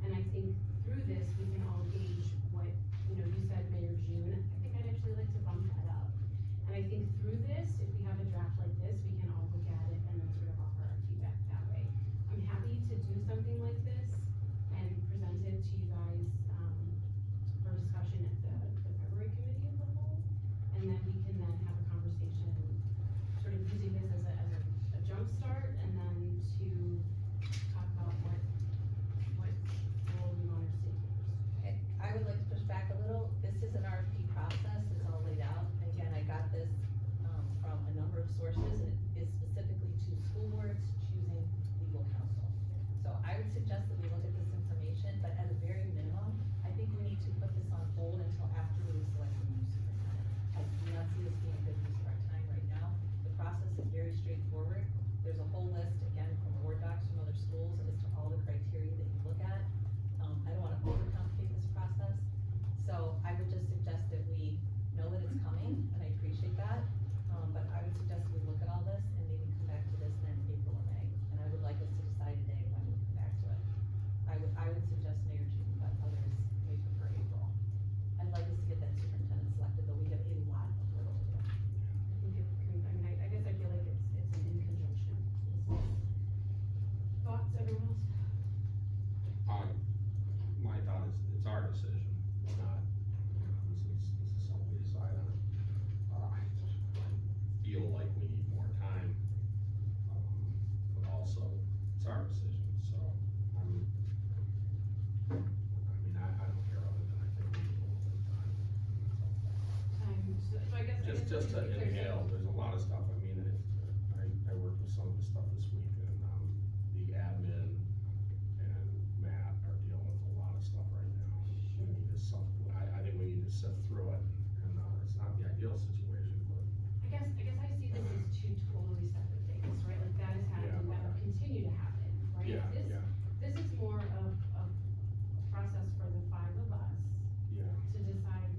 And I think through this, we can all gauge what, you know, you said May or June, I think I'd actually like to bump that up. And I think through this, if we have a draft like this, we can all look at it and then sort of offer our feedback that way. I'm happy to do something like this and present it to you guys, for discussion at the February committee of the whole. And then we can then have a conversation, sort of using this as a jump start, and then to talk about what role we want our stakeholders. I would like to push back a little. This is an RFP process, it's all laid out. Again, I got this, from a number of sources, and it is specifically to school boards choosing legal counsel. So I would suggest that we look at this information, but at a very minimum, I think we need to put this on hold until after we select a new superintendent. I do not see this being a good use of our time right now. The process is very straightforward. There's a whole list, again, from Word docs from other schools, as to all the criteria that you look at. I don't wanna overcomplicate this process. So I would just suggest that we know that it's coming, and I appreciate that. But I would suggest that we look at all this and maybe come back to this in April or May. And I would like us to decide today when we come back to it. I would suggest May or June, but others may prefer April. I'd like us to get that superintendent selected, though we have a lot of work to do. I guess I feel like it's in conjunction. Thoughts, everyone else? My thought is, it's our decision, it's not, this is something we decide on. I feel like we need more time, but also, it's our decision, so, I don't care other than I think we need a little bit of time. So I guess. Just to inhale, there's a lot of stuff, I mean, I worked with some of the stuff this week, and, the admin and Matt are dealing with a lot of stuff right now. We need to, I think we need to sift through it, and, it's not the ideal situation, but. I guess I see this as two totally separate things, right? Like that is happening, that will continue to happen, right? Yeah, This, yeah. this is more of a process for the 5 of us Yeah. to decide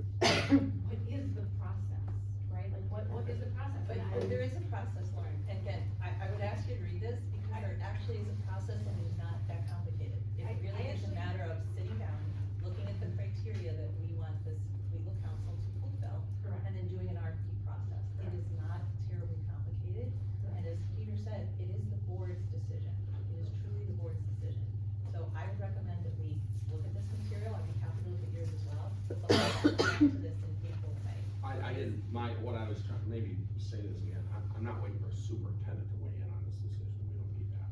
what is the process, right? Like what is the process? But And there is a process, Lauren, and again, I would ask you to read this, because there actually is a process and it is not that complicated. It really is a matter of sitting down, looking at the criteria that we want this legal counsel to fulfill, Correct. and then doing an RFP process. It is not terribly complicated, and as Peter said, it is the board's decision. It is truly the board's decision. So I would recommend that we look at this material, I'd be happy to look at yours as well, but let's come back to this in April, May. I didn't, what I was trying, maybe say this again, I'm not waiting for a superintendent to weigh in on this decision, we don't need that.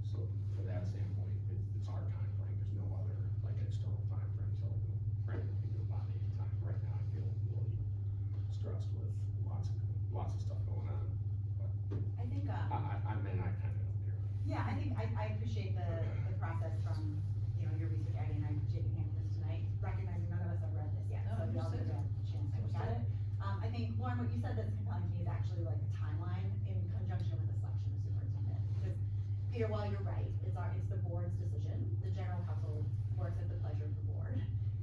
So, for that standpoint, it's our time frame, there's no other, like, external time frame, so, frankly, we do about 8 time, right now, I feel really stressed with lots of stuff going on, but. I think appreciate the process from, you know, your research, Aggie and I shaking hands this tonight, recognizing none of us have read this yet, No, so y'all understood. get a chance to look at it. I think, Lauren, what you said that's compelling to me is actually like a timeline in conjunction with the selection of superintendent. Because, Peter, while you're right, it's the board's decision, the general counsel works at the pleasure of the board.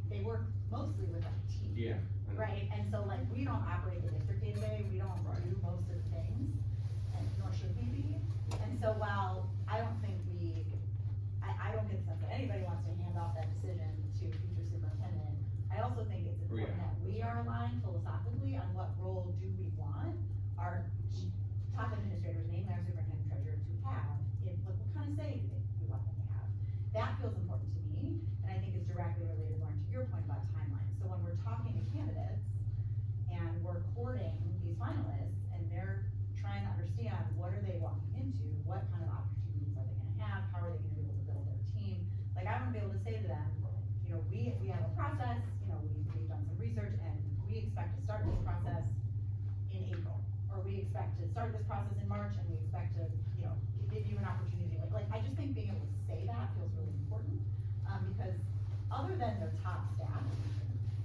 They work mostly with a team. Yeah. Right, and so like, we don't operate the district day to day, we don't do most of the things, and nor should we be. And so while I don't think I don't get the sense that anybody wants to hand off that decision to future superintendent, I also think it's important that we are aligned philosophically on what role do we want our top administrators, namely our superintendent treasurer, to have, in what kind of say we want them to have. That feels important to me, and I think is directly related, Lauren, to your point about timelines. So when we're talking to candidates and we're courting these finalists and they're trying to understand what are they walking into, what kind of opportunities are they gonna have, how are they gonna be able to build their team? Like, I wanna be able to say to them, you know, we have a process, you know, we've done some research and we expect to start this process in April. Or we expect to start this process in March and we expect to, you know, give you an opportunity. Like, I just think being able to say that feels really important. Because other than their top staff,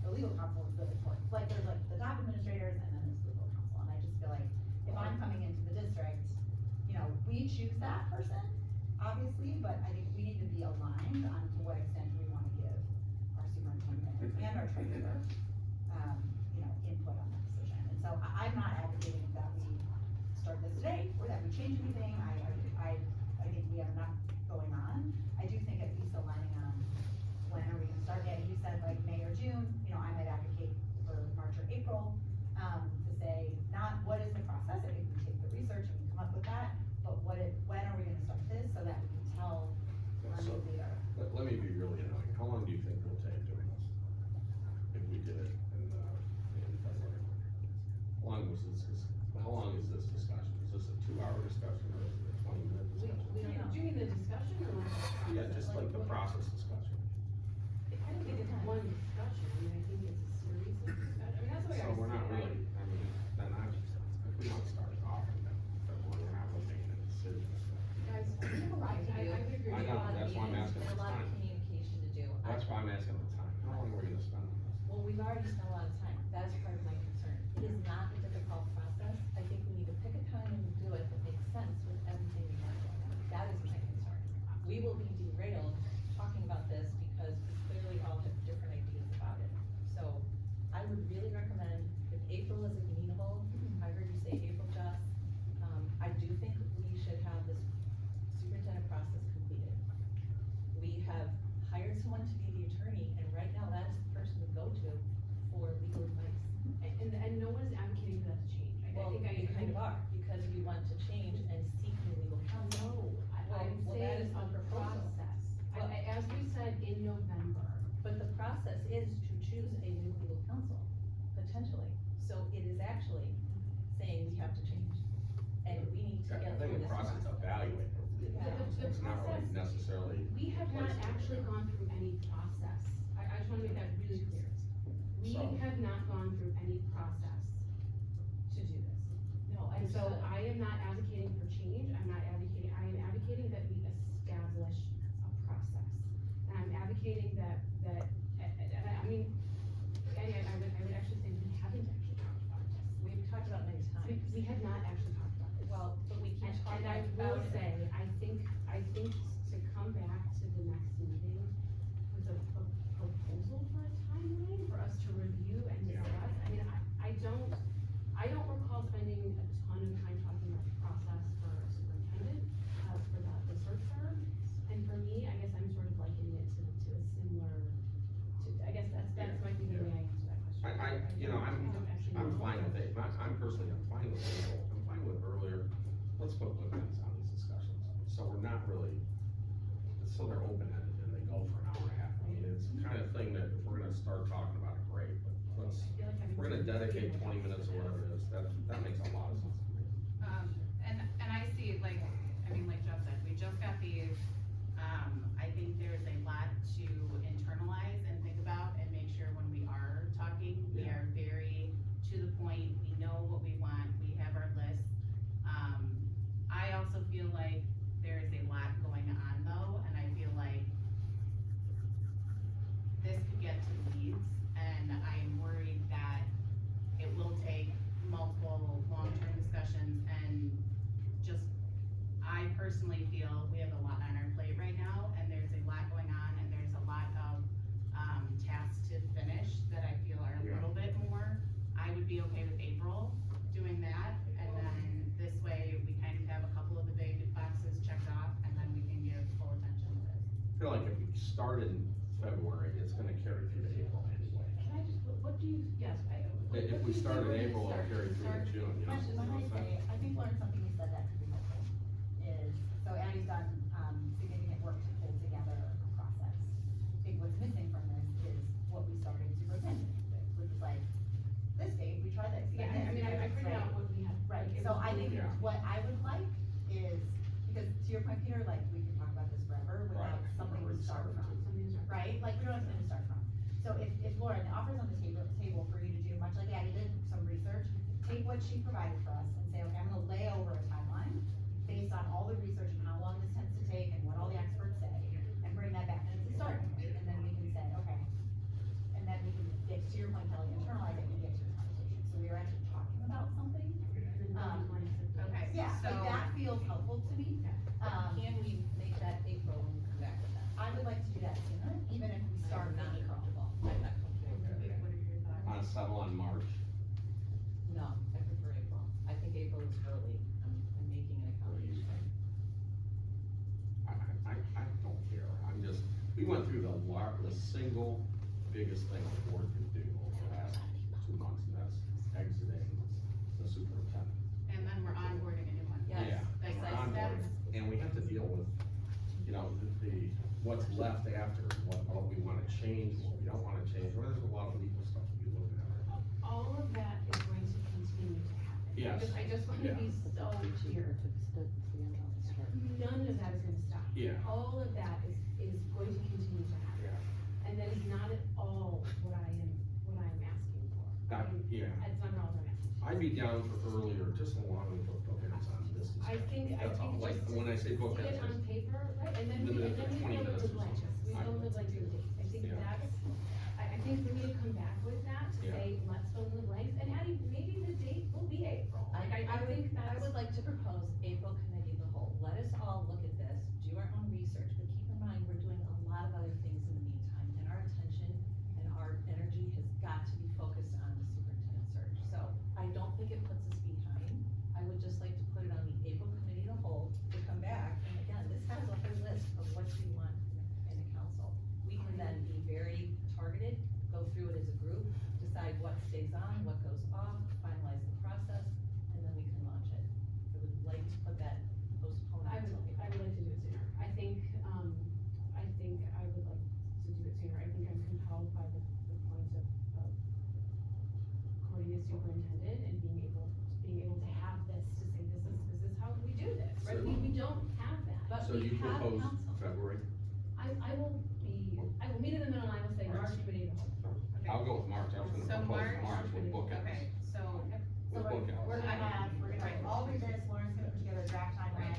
the legal counsel is really important. Like, there's like the top administrators and then there's legal counsel. And I just feel like if I'm coming into the district, you know, we choose that person, obviously, but I think we need to be aligned on to what extent we wanna give our superintendent and our treasurer, you know, input on that decision. And so I'm not advocating that we start this today or that we change anything. I think we have enough going on. I do think at least aligning on when are we gonna start it. You said like May or June, you know, I might advocate for March or April, to say, not what is the process, I think we take the research and we come up with that, but when are we gonna start this so that we can tell our new So- leader. Let me be really annoying, how long do you think it'll take doing this? If we did it in February? How long is this discussion? Is this a 2-hour discussion or is it a 20-minute discussion? We don't know. Do you mean the discussion or like? the Yeah, process? just like the what- process discussion. I don't think it's one discussion, I mean, I think it's a series of discussion, I mean, that's the way I So see it, we're not right? really, I mean, then if we want to start it off in February, we're not really making a decision. Guys, I would agree. I know, that's why I'm asking There's for a lot of time. communication to do. That's why I'm asking the time, how long are we gonna spend on this? Well, we've already spent a lot of time, that is part of my concern. It is not a difficult process, I think we need to pick a time and do it that makes sense with everything we have going on. That is my concern. We will be derailed talking about this because we clearly all have different ideas about it. So I would really recommend, if April is amenable, I heard you say April, Jess, I do think we should have this superintendent process completed. We have hired someone to be the attorney, and right now that is the person to go to for legal advice. And no one is advocating for that to change, Well, you kind of are, because you want to change and seek new legal counsel. No, I'm Well, that saying is the a proposal. process. Well- As we said in November, But the process is to choose a new legal counsel, potentially. So it is actually saying we have to change, and we need to I get think through the this process process. evaluate. Yeah. The It's not really process- necessarily. we have not Place it. actually gone through any process. I just wanna make that really clear. We So- have not gone through any process to do this. No, And so I am not advocating for change, I am advocating that we establish a process. And I'm advocating that, I mean, I would actually say we haven't actually talked about this. We've talked about it many times. We have not actually talked about this. Well, but we can't talk And I about will it. say, I think to come back to the next meeting with a proposal for a timeline for us to review and discuss, I mean, I don't recall spending a ton of time talking about the process for a superintendent, for the search firm. And for me, I guess I'm sort of likening it to a similar, I guess that might be the way I answer that question. You know, I don't actually I'm know. fine with it, I'm personally, I'm fine with April, I'm fine with earlier, let's put limits on these discussions. So we're not really, so they're open-ended and they go for an hour and a half, I mean, it's the kind of thing that if we're gonna start talking about it, great, but let's, I feel like I'm- we're gonna dedicate 20 minutes or whatever it is, that makes a lot of sense to me. And I see, like, I mean, like Jeff said, we just got these, I think there's a lot to internalize and think about and make sure when we are talking, we Yeah. are very to the point, we know what we want, we have our list. I also feel like there is a lot going on feel like if we start in February, it's gonna carry through to April anyway. Can I just, what do you, yes, If we start in April, it'll carry through to June, you know? When I say, I think learn something you said that could be helpful, is, so Addie's done, significant work to pull together a process. I think what's missing from this is what we started superintendent with, which is like, this date, we tried this. Yeah, I mean, I figured out what we had. Right, It so was I think Yeah. what I would like is, because to your point, Peter, like, we could talk about this forever without Right. something to start from, Something to- right? Like, we don't have something to start from. So if Lauren offers on the table for you to do, much like Addie did, some research, take what she provided for us and say, okay, I'm gonna lay over a timeline based on all the research and how long this tends to take and what all the experts say, and bring that back, and it's a starting point, and then we can say, okay. And then we can get to your point, Kelly, internalize it and get to the conversation, so we are actually talking about something. Okay, Yeah, so. like that feels helpful to me. Can we make that April and come back with that? I would like to do that sooner, even if we start I'm not in April. comfortable, I'm not comfortable. What are your thoughts? On settle on March, No, I prefer April, I think April is early, I'm making an accommodation. I don't care, I'm just, we went through the single biggest thing the board could do over the last 2 months, and that's exiting the superintendent. And then we're onboarding a new one. Yes. Yeah, Like, and we're like, on board, that's- and we have to deal with, you know, what's left after, what we wanna change, what we don't wanna change, well, there's a lot of legal stuff to be looking at right now. All of that is going to continue to happen. Yes. I just want to be so clear. None of that is gonna stop. Yeah. All of that is going to continue to happen. Yeah. And that is not at all what I'm asking for. That, yeah, That's not at all what I'm asking for. I'd be down for earlier, just allowing for bookends on this. I think That's all, like, just when I say see bookends, it on paper, right, and then we Limited to 20 fill it minutes with or blanks. something. We fill it with blanks and dates. I think Yeah. that's, I think we need to come back with that to Yeah. say, let's fill in the blanks, and Addie, maybe the date will be April. Like, I think I that's. would like to propose April committee of the whole, let us all look at this, do our own research, but keep in mind, we're doing a lot of other things in the meantime, and our attention and our energy has got to be focused on the superintendent search, so I don't think it puts us behind. I would just like to put it on the April committee of the whole to come back, and again, this has a whole list of what you want in a council. We can then be very targeted, go through it as a group, decide what stays on, what goes off, finalize the process, and then we can launch it. I would like to put that postponed I until would like to do it sooner. I think I would like to do it sooner. I think I'm compelled by the point of courting a superintendent and being able to have this, to say, this is how we do this, right? So- We don't have that. But So we you have propose council. February, I will meet in the middle, and I will say March committee of the whole. I'll go with March, I was So gonna propose March- March with bookends, Okay, so, with bookends. We're gonna have, all of this, Lauren's gonna put together a draft timeline,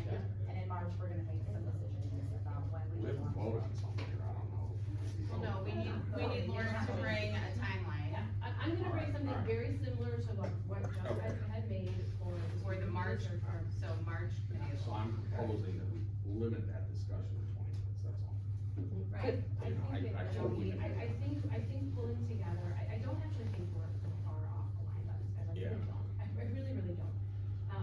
and in March, we're gonna make some decisions about when We we have to want. vote on something here, I don't know. well, no, we need Lauren to bring a timeline I'm gonna bring something Alright. very similar to what Justin had made for the March, so March committee. So I'm proposing that we limit that discussion to 20 minutes, that's all. Right. I You know, think I that, totally Jody, agree. I think pulling together, I don't actually think we're far off the line on this, guys, I really Yeah. don't, I really, really don't.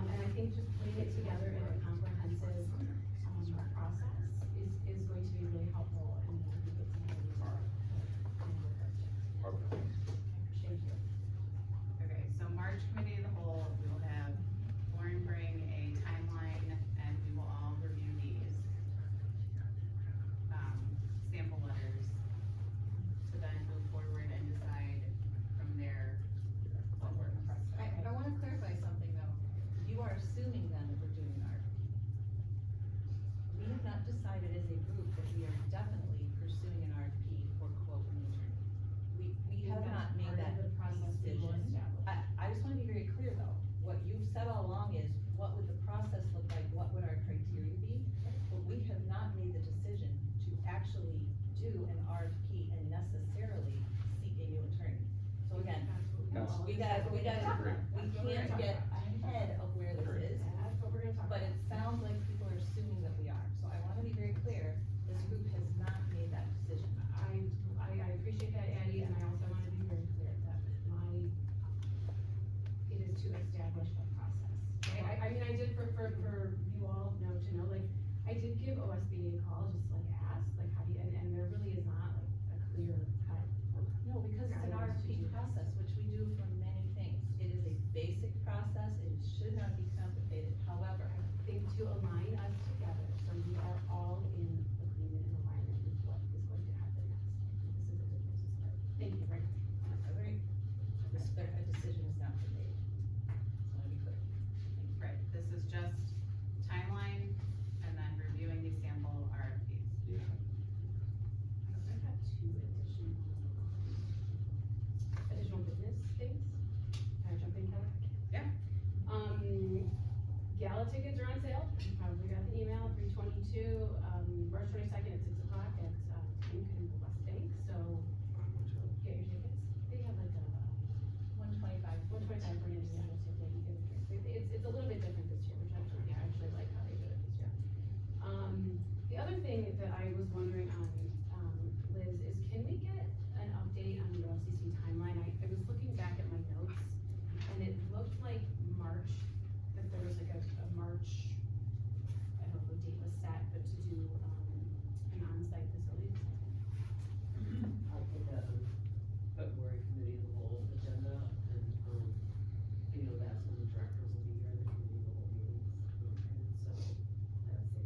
And I think just putting it together in a comprehensive, process is going to be really helpful, and we can get some ideas. Okay. Thank you. Okay, so March committee of the whole, we will have Lauren bring a timeline and we will all review these. Sample letters to then move forward and decide from there what works. I wanna clarify something though, you are assuming then that we're doing an RFP. We have not decided as a group that we are definitely pursuing an RFP for quote an attorney. We have not made that Part of the process we will decision. establish. I just wanna be very clear though, what you've said all along is, what would the process look like, what would our criteria be? But we have not made the decision to actually do an RFP and necessarily seek a new attorney. So again, Yes. we gotta, Agree. we can't get ahead of where this Agree. is, That's what we're gonna talk about. but it sounds like people are assuming that we are. So I wanna be very clear, this group has not made that decision. I appreciate that, Addie, and I also want to be very clear that it is to establish a process. Right? I mean, I did for you all to know, like, I did give OSBA a call, just like ask, like, how do you clear cut. No, because it's an guidelines to do RFP this. process, which we do for many things. It is a basic process, it should not be complicated, however, I think to align us together, so we are all in agreement and alignment with what is going to happen next. This is a good place to start. Thank you, right? agree, a decision is not been made. Just wanna be clear. Right, this is just timeline and then reviewing these sample RFPs. Yeah. I have two additional business things. Can I jump in, Kelly? Yeah. Gala tickets are on sale. You probably got the email, 3/22, March 22nd at 6 o'clock at, Pink and the West Bank, so get your tickets. They have like a, 125. 125 for an individual ticket, you get a drink. It's a little bit different this year, which I actually like how they did it this year. The other thing that I was wondering on, Liz, is can we get an update on the LCC timeline? I was looking back at my notes, and it looked like March, that there was like a March, I don't know if the date was set, but to do, an on-site facilities. I'll put that on February committee of the whole agenda, and, that's when the directors will be here, the committee of the whole meetings, and so, that's it.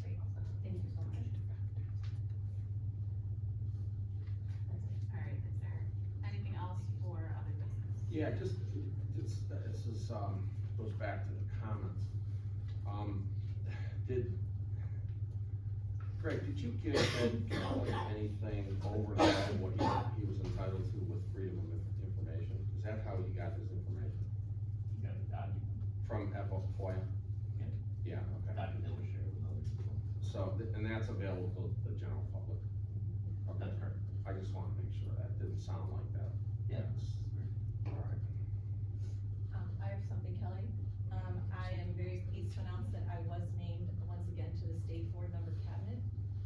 Great, thank you so much. That's it. All right, is there anything else for other business? Yeah, just, this is, goes back to the comments. Greg, did you give Ed Kelly anything over that, what he was entitled to with freedom of information? Is that how he got his information? You got a document, From FOIA? Yeah. Yeah, okay. document was shared with other people. So, and that's available to the general public? Okay. That's correct. I just wanna make sure that didn't sound like that. Yeah. All right. I have something, Kelly. I am very pleased to announce that I was named once again to the state board member cabinet.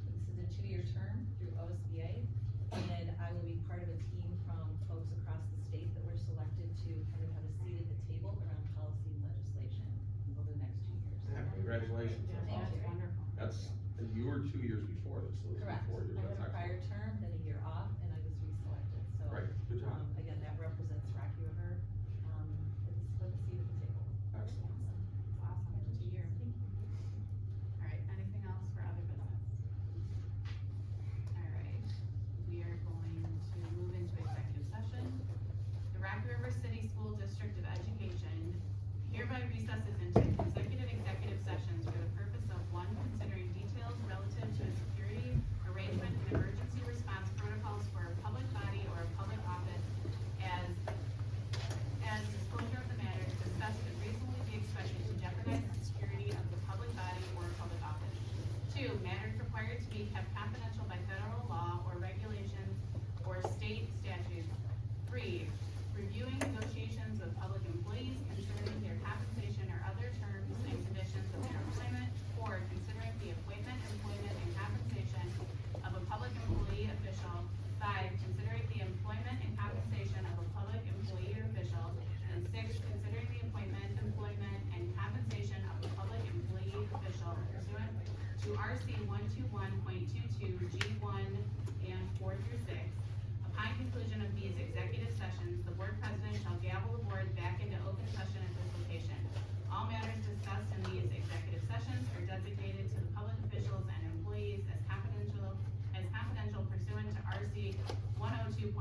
This is a 2-year term through OSBA, and I will be part of a team from folks across the state that were selected to kind of have a seat at the table around policy and legislation over the next 2 years. Yeah, congratulations, that's Thank awesome. you. Wonderful. That's, you were 2 years before this, so this is Correct. 4 years, I that's had a prior excellent. term, then a year off, and I was reselected, so. Great, good job. Again, that represents Rocky River, with a seat at the table. Excellent. Awesome, 2 years. All right, anything else for other business? All right, we are going to move into executive session. The Rocky River City School District of Education hereby recesses into executive sessions for the purpose of: 1, considering details relative to a security arrangement and emergency response protocols for a public body or a public office as disclosure of the matter discussed could reasonably be expected to jeopardize the security of the public body or public office. 2, matters required to be kept confidential by federal law or regulations or state statutes. 3, reviewing negotiations with public employees concerning their compensation or other terms and conditions of their employment. 4, considering the appointment, employment, and compensation of a public employee official. 5, considering the employment and compensation of a public employee or official. And 6, considering the appointment, employment, and compensation of a public employee official pursuant to RC 121.22 G1 and 4 through 6. Upon conclusion of these executive sessions, the board president shall gavel the board back into open session at this location. All matters discussed in these executive sessions are designated to the public officials and employees as confidential pursuant to RC 102.03